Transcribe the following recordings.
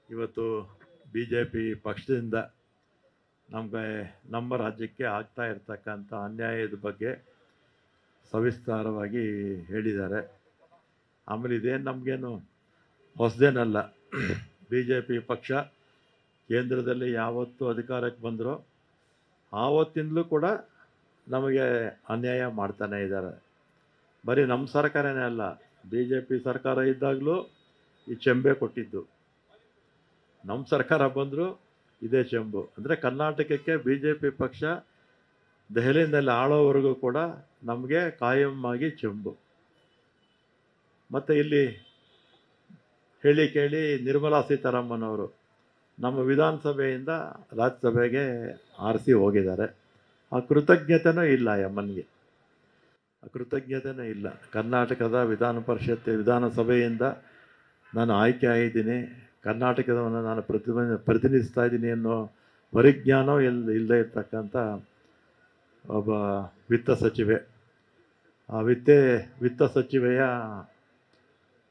ಇವತ್ತು B J P ಪಕ್ಷದಿಂದ ನಮ್ಮ ರಾಜ್ಯಕ್ಕೆ ಆಗ್ತಾ ಇರ್ತಕ್ಕಂಥ ಅನ್ಯಾಯದ ಬಗ್ಗೆ ಸವಿಸ್ತಾರವಾಗಿ ಹೇಳಿದ್ದಾರೆ. ಆಮೇಲೆ ಇದೇನು ನಮಗೇನು ಹೊಸದೇನಲ್ಲ. ಬಿ ಜೆ ಪಿ ಪಕ್ಷ ಕೇಂದ್ರದಲ್ಲಿ ಯಾವತ್ತು ಅಧಿಕಾರಕ್ಕೆ ಬಂದರೋ ಆವತ್ತಿಂದಲೂ ಕೂಡ ನಮಗೆ ಅನ್ಯಾಯ ಮಾಡ್ತಾನೆ ಇದ್ದಾರೆ. ಬರೀ ನಮ್ಮ ಸರ್ಕಾರನೇ ಅಲ್ಲ, ಬಿ ಜೆ ಪಿ ಸರ್ಕಾರ ಇದ್ದಾಗಲೂ ಈ ಚೆಂಬೆ ಕೊಟ್ಟಿದ್ದು. ನಮ್ಮ ಸರ್ಕಾರ ಬಂದರೂ ಇದೇ ಚೆಂಬು. ಅಂದರೆ ಕರ್ನಾಟಕಕ್ಕೆ ಬಿ ಜೆ ಪಿ ಪಕ್ಷ ದೆಹಲಿಯಲ್ಲಿ ಆಳೋವರೆಗೂ ಕೂಡ ನಮಗೆ ಕಾಯಂ ಆಗಿ ಚೆಂಬು. ಮತ್ತು ಇಲ್ಲಿ ಹೇಳಿ ಕೇಳಿ ನಿರ್ಮಲಾ ಸೀತಾರಾಮನ್ ಅವರು ನಮ್ಮ ವಿಧಾನಸಭೆಯಿಂದ ರಾಜ್ಯಸಭೆಗೆ ಆರಿಸಿ ಹೋಗಿದ್ದಾರೆ. ಆ ಕೃತಜ್ಞತೆನೂ ಇಲ್ಲ ಎಮ್ಮನ್ಗೆ, ಆ ಕೃತಜ್ಞತೆನೂ ಇಲ್ಲ. ಕರ್ನಾಟಕದ ವಿಧಾನಸಭೆಯಿಂದ ನಾನು ಆಯ್ಕೆ ಆಗಿದ್ದೀನಿ, ಕರ್ನಾಟಕದವನ್ನು ನಾನು ಪ್ರತಿನಿಧಿಸ್ತಾ ಇದ್ದೀನಿ ಅನ್ನೋ ಪರಿಜ್ಞಾನ ಇಲ್ಲದೆ ಇರ್ತಕ್ಕಂಥ ಒಬ್ಬ ವಿತ್ತ ಸಚಿವೆ. ಆ ವಿತ್ತ ಸಚಿವೆಯ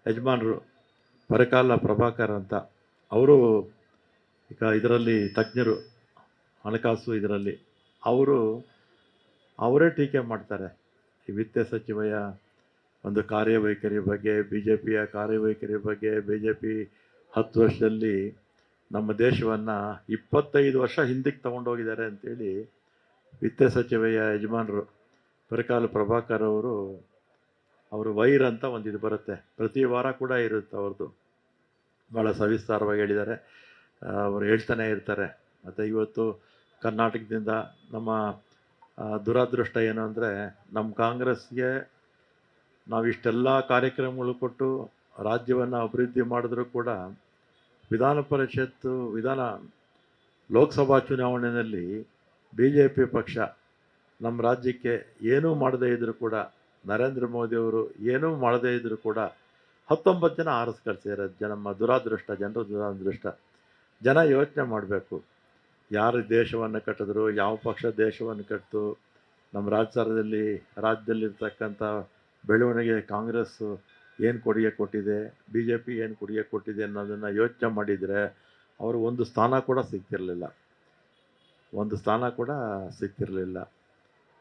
ಯಜಮಾನರು ಪರಕಾಲ ಪ್ರಭಾಕರ್ ಅಂತ, ಅವರು ಈಗ ಇದರಲ್ಲಿ ತಜ್ಞರು, ಹಣಕಾಸು ಇದರಲ್ಲಿ. ಅವರೇ ಟೀಕೆ ಮಾಡ್ತಾರೆ ಈ ವಿತ್ತ ಸಚಿವೆಯ ಒಂದು ಕಾರ್ಯವೈಖರಿ ಬಗ್ಗೆ, ಬಿ ಜೆ ಪಿಯ ಕಾರ್ಯವೈಖರಿ ಬಗ್ಗೆ. ಬಿ ಜೆ ಪಿ 10 ವರ್ಷದಲ್ಲಿ ನಮ್ಮ ದೇಶವನ್ನು 25 ವರ್ಷ ಹಿಂದಕ್ಕೆ ತಗೊಂಡೋಗಿದ್ದಾರೆ ಅಂತೇಳಿ ವಿತ್ತ ಸಚಿವೆಯ ಯಜಮಾನರು ಪರಕಾಲ ಪ್ರಭಾಕರ್ ಅವರು ವೈರ್ ಅಂತ ಒಂದು ಇದು ಬರುತ್ತೆ, ಪ್ರತಿ ವಾರ ಕೂಡ ಇರುತ್ತೆ ಅವ್ರದ್ದು. ಭಾಳ ಸವಿಸ್ತಾರವಾಗಿ ಹೇಳಿದ್ದಾರೆ, ಅವರು ಹೇಳ್ತಾನೆ ಇರ್ತಾರೆ. ಮತ್ತು ಇವತ್ತು ಕರ್ನಾಟಕದಿಂದ ನಮ್ಮ ದುರಾದೃಷ್ಟ ಏನು ಅಂದರೆ, ನಮ್ಮ ಕಾಂಗ್ರೆಸ್ಗೆ ನಾವು ಇಷ್ಟೆಲ್ಲ ಕಾರ್ಯಕ್ರಮಗಳು ಕೊಟ್ಟು ರಾಜ್ಯವನ್ನು ಅಭಿವೃದ್ಧಿ ಮಾಡಿದ್ರೂ ಕೂಡ ಲೋಕಸಭಾ ಚುನಾವಣೆಯಲ್ಲಿ ಬಿ ಜೆ ಪಿ ಪಕ್ಷ ನಮ್ಮ ರಾಜ್ಯಕ್ಕೆ ಏನೂ ಮಾಡದೇ ಇದ್ದರೂ ಕೂಡ, ನರೇಂದ್ರ ಮೋದಿಯವರು ಏನೂ ಮಾಡದೇ ಇದ್ದರೂ ಕೂಡ 19 ಜನ ಆರಿಸಿ ಕಳಿಸಿದ್ದಾರೆ. ನಮ್ಮ ದುರಾದೃಷ್ಟ, ಜನರ ದುರಾದೃಷ್ಟ. ಜನ ಯೋಚನೆ ಮಾಡಬೇಕು, ಯಾರು ದೇಶವನ್ನು ಕಟ್ಟಿದ್ರು, ಯಾವ ಪಕ್ಷ ದೇಶವನ್ನು ಕಟ್ಟಿತು, ನಮ್ಮ ರಾಜ್ಯದಲ್ಲಿರ್ತಕ್ಕಂಥ ಬೆಳವಣಿಗೆ ಕಾಂಗ್ರೆಸ್ಸು ಏನು ಕೊಡುಗೆ ಕೊಟ್ಟಿದೆ, ಬಿ ಜೆ ಪಿ ಏನು ಕೊಡುಗೆ ಕೊಟ್ಟಿದೆ ಅನ್ನೋದನ್ನು ಯೋಚನೆ ಮಾಡಿದರೆ ಅವರು ಒಂದು ಸ್ಥಾನ ಕೂಡ ಸಿಗ್ತಿರಲಿಲ್ಲ.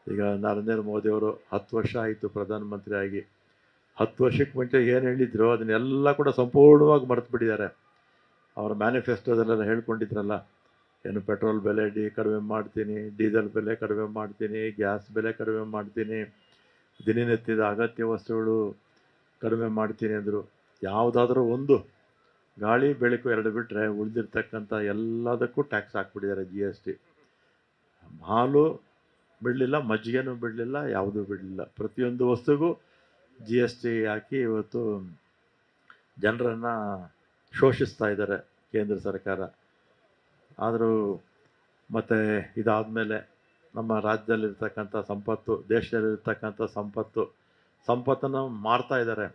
ಈಗ ನರೇಂದ್ರ ಮೋದಿಯವರು 10 ವರ್ಷ ಆಯಿತು ಪ್ರಧಾನಮಂತ್ರಿ ಆಗಿ. 10 ವರ್ಷಕ್ಕೆ ಮುಂಚೆ ಏನು ಹೇಳಿದ್ರು ಅದನ್ನೆಲ್ಲ ಕೂಡ ಸಂಪೂರ್ಣವಾಗಿ ಮರೆತು ಬಿಟ್ಟಿದ್ದಾರೆ. ಅವರ ಮ್ಯಾನಿಫೆಸ್ಟೋದಲ್ಲೆಲ್ಲ ಹೇಳ್ಕೊಂಡಿದ್ರಲ್ಲ, ಏನು ಪೆಟ್ರೋಲ್ ಬೆಲೆ ಕಡಿಮೆ ಮಾಡ್ತೀನಿ, ಡೀಸೆಲ್ ಬೆಲೆ ಕಡಿಮೆ ಮಾಡ್ತೀನಿ, ಗ್ಯಾಸ್ ಬೆಲೆ ಕಡಿಮೆ ಮಾಡ್ತೀನಿ, ದಿನನಿತ್ಯದ ಅಗತ್ಯ ವಸ್ತುಗಳು ಕಡಿಮೆ ಮಾಡ್ತೀನಿ ಅಂದರು. ಯಾವುದಾದ್ರೂ ಒಂದು ಗಾಳಿ ಬೆಳಕು 2 ಬಿಟ್ಟರೆ ಉಳಿದಿರ್ತಕ್ಕಂಥ ಎಲ್ಲದಕ್ಕೂ ಟ್ಯಾಕ್ಸ್ ಹಾಕ್ಬಿಟ್ಟಿದ್ದಾರೆ. GST. ಹಾಲು ಬಿಡಲಿಲ್ಲ, ಮಜ್ಜಿಗೆನೂ ಬಿಡಲಿಲ್ಲ, ಯಾವುದೂ ಬಿಡಲಿಲ್ಲ. ಪ್ರತಿಯೊಂದು ವಸ್ತುಗೂ GST ಹಾಕಿ ಇವತ್ತು ಜನರನ್ನು ಶೋಷಿಸ್ತಾ ಇದ್ದಾರೆ ಕೇಂದ್ರ ಸರ್ಕಾರ. ಆದರೂ ಮತ್ತು ಇದಾದಮೇಲೆ ನಮ್ಮ ರಾಜ್ಯದಲ್ಲಿರ್ತಕ್ಕಂಥ ದೇಶದಲ್ಲಿರ್ತಕ್ಕಂಥ ಸಂಪತ್ತನ್ನು ಮಾರ್ತಾ ಇದ್ದಾರೆ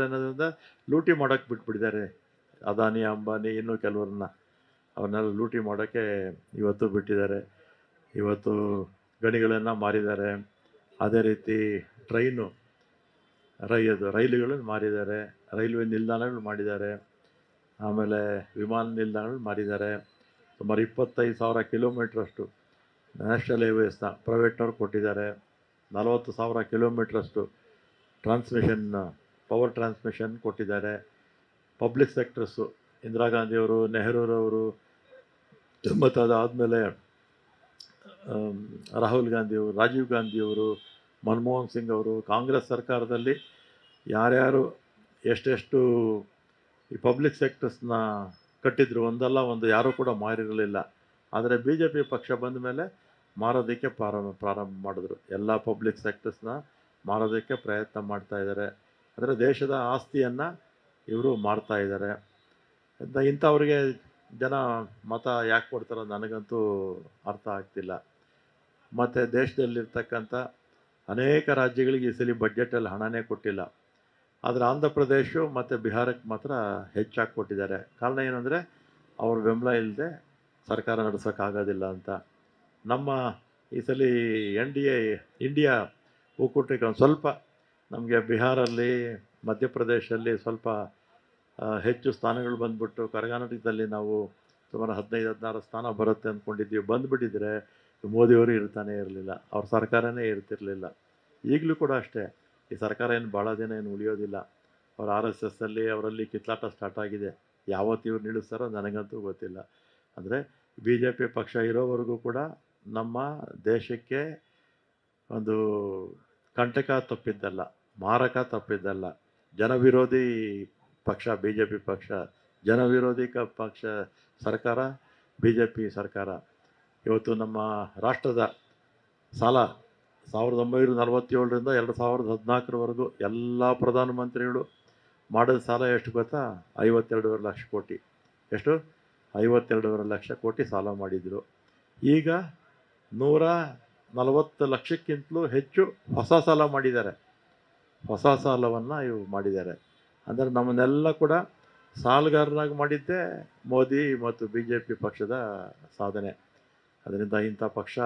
ಅನ್ನೋದ್ರಿಂದ ಲೂಟಿ ಮಾಡೋಕ್ಕೆ ಬಿಟ್ಬಿಟ್ಟಿದ್ದಾರೆ. ಅದಾನಿ, ಅಂಬಾನಿ, ಇನ್ನೂ ಕೆಲವ್ರನ್ನ ಅವನ್ನೆಲ್ಲ ಲೂಟಿ ಮಾಡೋಕ್ಕೆ ಇವತ್ತು ಬಿಟ್ಟಿದ್ದಾರೆ. ಇವತ್ತು ಗಣಿಗಳನ್ನು ಮಾರಿದ್ದಾರೆ. ಅದೇ ರೀತಿ ರೈಲುಗಳನ್ನು ಮಾರಿದ್ದಾರೆ, ರೈಲ್ವೆ ನಿಲ್ದಾಣಗಳು ಮಾಡಿದ್ದಾರೆ, ಆಮೇಲೆ ವಿಮಾನ ನಿಲ್ದಾಣಗಳು ಮಾರಿದ್ದಾರೆ. ಸುಮಾರು 25,000 ಕಿಲೋಮೀಟ್ರಷ್ಟು ನ್ಯಾಷನಲ್ ಹೈವೇಸ್ನ ಪ್ರೈವೇಟ್ನವ್ರು ಕೊಟ್ಟಿದ್ದಾರೆ. 40,000 ಕಿಲೋಮೀಟ್ರಷ್ಟು ಪವರ್ ಟ್ರಾನ್ಸ್ಮಿಷನ್ ಕೊಟ್ಟಿದ್ದಾರೆ. ಪಬ್ಲಿಕ್ ಸೆಕ್ಟರ್ಸು ಇಂದಿರಾ ಗಾಂಧಿಯವರು, ನೆಹರೂರವರು, ಮತ್ತು ಅದಾದಮೇಲೆ ರಾಹುಲ್ ಗಾಂಧಿಯವರು, ರಾಜೀವ್ ಗಾಂಧಿಯವರು, ಮನಮೋಹನ್ ಸಿಂಗ್ ಅವರು, ಕಾಂಗ್ರೆಸ್ ಸರ್ಕಾರದಲ್ಲಿ ಯಾರ್ಯಾರು ಎಷ್ಟೆಷ್ಟು ಈ ಪಬ್ಲಿಕ್ ಸೆಕ್ಟರ್ಸ್ನ ಕಟ್ಟಿದ್ರು, ಒಂದಲ್ಲ ಒಂದು ಯಾರೂ ಕೂಡ ಮಾರಿರಲಿಲ್ಲ. ಆದರೆ ಬಿ ಜೆ ಪಿ ಪಕ್ಷ ಬಂದ ಮೇಲೆ ಮಾರೋದಕ್ಕೆ ಪ್ರಾರಂಭ ಮಾಡಿದ್ರು. ಎಲ್ಲ ಪಬ್ಲಿಕ್ ಸೆಕ್ಟರ್ಸ್ನ ಮಾರೋದಕ್ಕೆ ಪ್ರಯತ್ನ ಮಾಡ್ತಾ ಇದ್ದಾರೆ. ಅಂದರೆ ದೇಶದ ಆಸ್ತಿಯನ್ನು ಇವರು ಮಾರ್ತಾ ಇದ್ದಾರೆ. ಇಂಥವ್ರಿಗೆ ಜನ ಮತ ಯಾಕೆ ಕೊಡ್ತಾರೋ ನನಗಂತೂ ಅರ್ಥ ಆಗ್ತಿಲ್ಲ. ಮತ್ತು ದೇಶದಲ್ಲಿರ್ತಕ್ಕಂಥ ಅನೇಕ ರಾಜ್ಯಗಳಿಗೆ ಈ ಸಲ ಬಡ್ಜೆಟಲ್ಲಿ ಹಣನೇ ಕೊಟ್ಟಿಲ್ಲ. ಆದರೆ ಆಂಧ್ರ ಪ್ರದೇಶ ಮತ್ತು ಬಿಹಾರಕ್ಕೆ ಮಾತ್ರ ಹೆಚ್ಚಾಗಿ ಕೊಟ್ಟಿದ್ದಾರೆ. ಕಾರಣ ಏನಂದರೆ ಅವ್ರ ಬೆಂಬಲ ಇಲ್ಲದೆ ಸರ್ಕಾರ ನಡೆಸೋಕ್ಕಾಗೋದಿಲ್ಲ ಅಂತ. ನಮ್ಮ ಈ ಸಲ ಇಂಡಿಯಾ ಒಕ್ಕೂಟಕ್ಕೆ ಒಂದು ಸ್ವಲ್ಪ ನಮಗೆ ಬಿಹಾರಲ್ಲಿ, ಮಧ್ಯಪ್ರದೇಶದಲ್ಲಿ ಸ್ವಲ್ಪ ಹೆಚ್ಚು ಸ್ಥಾನಗಳು ಬಂದ್ಬಿಟ್ಟು ಕರ್ನಾಟಕದಲ್ಲಿ ನಾವು ಸುಮಾರು 15-16 ಸ್ಥಾನ ಬರುತ್ತೆ ಅಂದ್ಕೊಂಡಿದ್ದೀವಿ. ಬಂದುಬಿಟ್ಟಿದ್ರೆ ಮೋದಿಯವರು ಇರ್ತಾನೆ ಇರಲಿಲ್ಲ, ಅವ್ರ ಸರ್ಕಾರನೇ ಇರ್ತಿರಲಿಲ್ಲ. ಈಗಲೂ ಕೂಡ ಅಷ್ಟೇ, ಈ ಸರ್ಕಾರ ಏನು ಭಾಳ ದಿನ ಏನು ಉಳಿಯೋದಿಲ್ಲ. ಅವ್ರು RSSಲ್ಲಿ ಅವರಲ್ಲಿ ಕಿತ್ಲಾಟ ಸ್ಟಾರ್ಟ್ ಆಗಿದೆ. ಯಾವತ್ತು ಇವ್ರು ನಿಲ್ಲಿಸ್ತಾರೋ ನನಗಂತೂ ಗೊತ್ತಿಲ್ಲ. ಅಂದರೆ BJP ಪಕ್ಷ ಇರೋವರೆಗೂ ಕೂಡ ನಮ್ಮ ದೇಶಕ್ಕೆ ಒಂದು ಕಂಟಕ ತಪ್ಪಿದ್ದಲ್ಲ, ಮಾರಕ ತಪ್ಪಿದ್ದಲ್ಲ. ಜನವಿರೋಧಿ ಪಕ್ಷ BJP ಪಕ್ಷ, ಜನವಿರೋಧಿ ಪಕ್ಷ ಸರ್ಕಾರ BJP ಸರ್ಕಾರ. ಇವತ್ತು ನಮ್ಮ ರಾಷ್ಟ್ರದ ಸಾಲ 1947ರಿಂದ 2014ರವರೆಗೂ ಎಲ್ಲ ಪ್ರಧಾನಮಂತ್ರಿಗಳು ಮಾಡಿದ ಸಾಲ ಎಷ್ಟು ಗೊತ್ತಾ? 52.5 ಲಕ್ಷ ಕೋಟಿ. ಎಷ್ಟು? 52.5 ಲಕ್ಷ ಕೋಟಿ ಸಾಲ ಮಾಡಿದರು. ಈಗ 140 ಲಕ್ಷಕ್ಕಿಂತಲೂ ಹೆಚ್ಚು ಹೊಸ ಸಾಲ ಮಾಡಿದ್ದಾರೆ. ಹೊಸ ಸಾಲವನ್ನು ಇವು ಮಾಡಿದ್ದಾರೆ. ಅಂದರೆ ನಮ್ಮನ್ನೆಲ್ಲ ಕೂಡ ಸಾಲಗಾರರಾಗಿ ಮಾಡಿದ್ದೇ ಮೋದಿ ಮತ್ತು BJP ಪಕ್ಷದ ಸಾಧನೆ. ಅದರಿಂದ ಇಂಥ ಪಕ್ಷ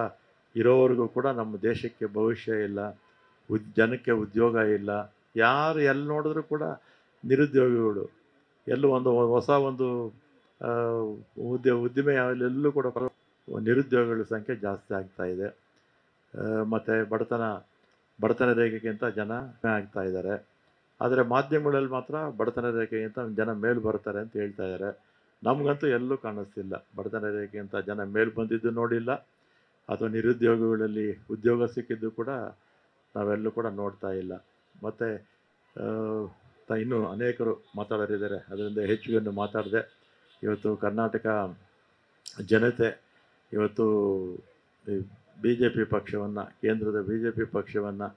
ಇರೋವರೆಗೂ ಕೂಡ ನಮ್ಮ ದೇಶಕ್ಕೆ ಭವಿಷ್ಯ ಇಲ್ಲ, ಜನಕ್ಕೆ ಉದ್ಯೋಗ ಇಲ್ಲ. ಯಾರು ಎಲ್ಲಿ ನೋಡಿದ್ರೂ ಕೂಡ ನಿರುದ್ಯೋಗಿಗಳು. ಎಲ್ಲೂ ಒಂದು ಹೊಸ ಒಂದು ಉದ್ದಿಮೆ ಎಲ್ಲೂ ಕೂಡ ನಿರುದ್ಯೋಗಿಗಳ ಸಂಖ್ಯೆ ಜಾಸ್ತಿ ಆಗ್ತಾ ಇದೆ. ಮತ್ತು ಬಡತನ ರೇಖೆಗಿಂತ ಜನ ಆಗ್ತಾ ಇದ್ದಾರೆ. ಆದರೆ ಮಾಧ್ಯಮಗಳಲ್ಲಿ ಮಾತ್ರ ಬಡತನ ರೇಖೆಗಿಂತ ಜನ ಮೇಲು ಬರ್ತಾರೆ ಅಂತ ಹೇಳ್ತಾ ಇದ್ದಾರೆ. ನಮಗಂತೂ ಎಲ್ಲೂ ಕಾಣಿಸ್ತಿಲ್ಲ. ಬಡತನ ರೇಖೆಗಿಂತ ಜನ ಮೇಲು ಬಂದಿದ್ದು ನೋಡಿಲ್ಲ, ಅಥವಾ ನಿರುದ್ಯೋಗಿಗಳಲ್ಲಿ ಉದ್ಯೋಗ ಸಿಕ್ಕಿದ್ದು ಕೂಡ ನಾವೆಲ್ಲೂ ಕೂಡ ನೋಡ್ತಾ ಇಲ್ಲ. ಮತ್ತು ಇನ್ನೂ ಅನೇಕರು ಮಾತಾಡೋರಿದ್ದಾರೆ, ಅದರಿಂದ ಹೆಚ್ಚು ಮಾತಾಡಿದೆ. ಇವತ್ತು ಕರ್ನಾಟಕ ಜನತೆ ಇವತ್ತು BJP ಪಕ್ಷವನ್ನು, ಕೇಂದ್ರದ BJP ಪಕ್ಷವನ್ನು,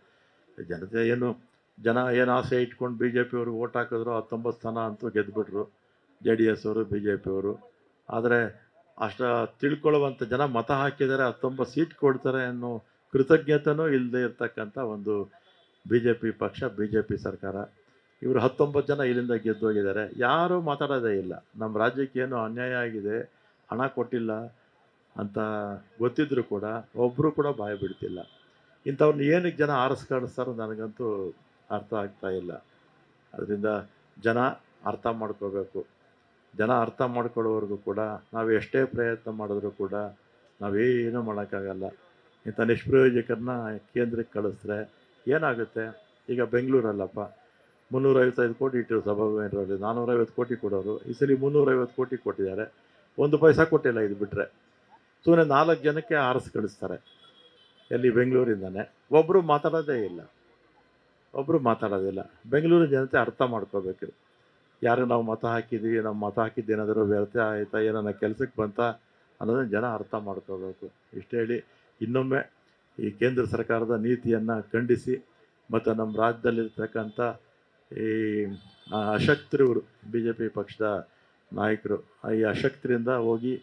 ಜನತೆ ಜನ ಏನು ಆಸೆ ಇಟ್ಕೊಂಡು BJP ಅವ್ರಿಗೆ ಓಟ್ ಹಾಕಿದ್ರು. 19 ಸ್ಥಾನ ಅಂತೂ ಗೆದ್ದುಬಿಟ್ರು JDS ಅವರು, BJP ಅವರು. ಆದರೆ ತಿಳ್ಕೊಳ್ಳುವಂಥ ಜನ ಮತ ಹಾಕಿದರೆ 19 ಸೀಟ್ ಕೊಡ್ತಾರೆ ಅನ್ನೋ ಕೃತಜ್ಞತೆನೂ ಇಲ್ಲದೆ ಇರ್ತಕ್ಕಂಥ ಒಂದು BJP ಪಕ್ಷ, BJP ಸರ್ಕಾರ. ಇವರು 19 ಜನ ಇಲ್ಲಿಂದ ಗೆದ್ದೋಗಿದ್ದಾರೆ. ಯಾರೂ ಮಾತಾಡೋದೇ ಇಲ್ಲ. ನಮ್ಮ ರಾಜ್ಯಕ್ಕೆ ಏನು ಅನ್ಯಾಯ ಆಗಿದೆ, ಹಣ ಕೊಟ್ಟಿಲ್ಲ ಅಂತ ಗೊತ್ತಿದ್ರೂ ಕೂಡ ಒಬ್ಬರು ಕೂಡ ಬಾಯ ಬಿಡ್ತಿಲ್ಲ. ಇಂಥವ್ರನ್ನ ಏನಕ್ಕೆ ಜನ ಆರಿಸ್ಕಾಡಿಸ್ತಾರೋ ನನಗಂತೂ ಅರ್ಥ ಆಗ್ತಾ ಇಲ್ಲ. ಅದರಿಂದ ಜನ ಅರ್ಥ ಮಾಡ್ಕೋಬೇಕು. ಜನ ಅರ್ಥ ಮಾಡ್ಕೊಳ್ಳೋವರೆಗೂ ಕೂಡ ನಾವು ಎಷ್ಟೇ ಪ್ರಯತ್ನ ಮಾಡಿದ್ರೂ ಕೂಡ ನಾವೇನೂ ಮಾಡೋಕ್ಕಾಗಲ್ಲ. ಇಂಥ ನಿಷ್ಪ್ರಯೋಜಕರನ್ನ ಕೇಂದ್ರಕ್ಕೆ ಕಳಿಸಿದ್ರೆ ಏನಾಗುತ್ತೆ? ಈಗ ಬೆಂಗಳೂರಲ್ಲಪ್ಪ 355 ಕೋಟಿ ಇಟ್ಟರು ಸಭಾಭವನರಲ್ಲಿ, 450 ಕೋಟಿ ಕೊಡೋರು. ಈ ಸಲ 350 ಕೋಟಿ ಕೊಟ್ಟಿದ್ದಾರೆ, 1 ಪೈಸಾ ಕೊಟ್ಟಿಲ್ಲ. ಇದು ಬಿಟ್ಟರೆ ಸುಮ್ಮನೆ 4 ಜನಕ್ಕೆ ಆರಿಸಿ ಕಳಿಸ್ತಾರೆ. ಎಲ್ಲಿ? ಬೆಂಗಳೂರಿಂದನೇ. ಒಬ್ಬರು ಮಾತಾಡೋದೇ ಇಲ್ಲ. ಬೆಂಗಳೂರು ಜನತೆ ಅರ್ಥ ಮಾಡ್ಕೋಬೇಕು. ಯಾರು ನಾವು ಮತ ಹಾಕಿದ್ದೀವಿ, ನಮ್ಮ ಮತ ಹಾಕಿದ್ದೇನಾದರೂ ವ್ಯರ್ಥ ಆಯಿತಾ, ಏನನ್ನ ಕೆಲಸಕ್ಕೆ ಬಂತಾ ಅನ್ನೋದನ್ನು ಜನ ಅರ್ಥ ಮಾಡ್ಕೋಬೇಕು. ಇಷ್ಟು ಹೇಳಿ ಇನ್ನೊಮ್ಮೆ ಈ ಕೇಂದ್ರ ಸರ್ಕಾರದ ನೀತಿಯನ್ನು ಖಂಡಿಸಿ, ಮತ್ತು ನಮ್ಮ ರಾಜ್ಯದಲ್ಲಿರ್ತಕ್ಕಂಥ ಈ ಅಶಕ್ತರಿವರು BJP ಪಕ್ಷದ ನಾಯಕರು, ಈ ಅಶಕ್ತರಿಂದ ಹೋಗಿ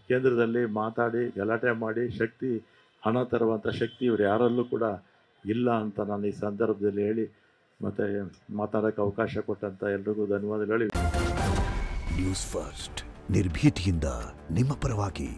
ಕೇಂದ್ರದಲ್ಲಿ ಮಾತಾಡಿ ಗಲಾಟೆ ಮಾಡಿ ಹಣ ತರುವಂಥ ಶಕ್ತಿ ಇವರು ಯಾರಲ್ಲೂ ಕೂಡ ಇಲ್ಲ ಅಂತ ನಾನು ಈ ಸಂದರ್ಭದಲ್ಲಿ ಹೇಳಿ, ಮತ್ತು ಮಾತಾಡೋಕ್ಕೆ ಅವಕಾಶ ಕೊಟ್ಟಂಥ ಎಲ್ರಿಗೂ ಧನ್ಯವಾದಗಳು ಹೇಳಿ. ನ್ಯೂಸ್ ಫಸ್ಟ್, ನಿರ್ಭೀತಿಯಿಂದ ನಿಮ್ಮ ಪರವಾಗಿ.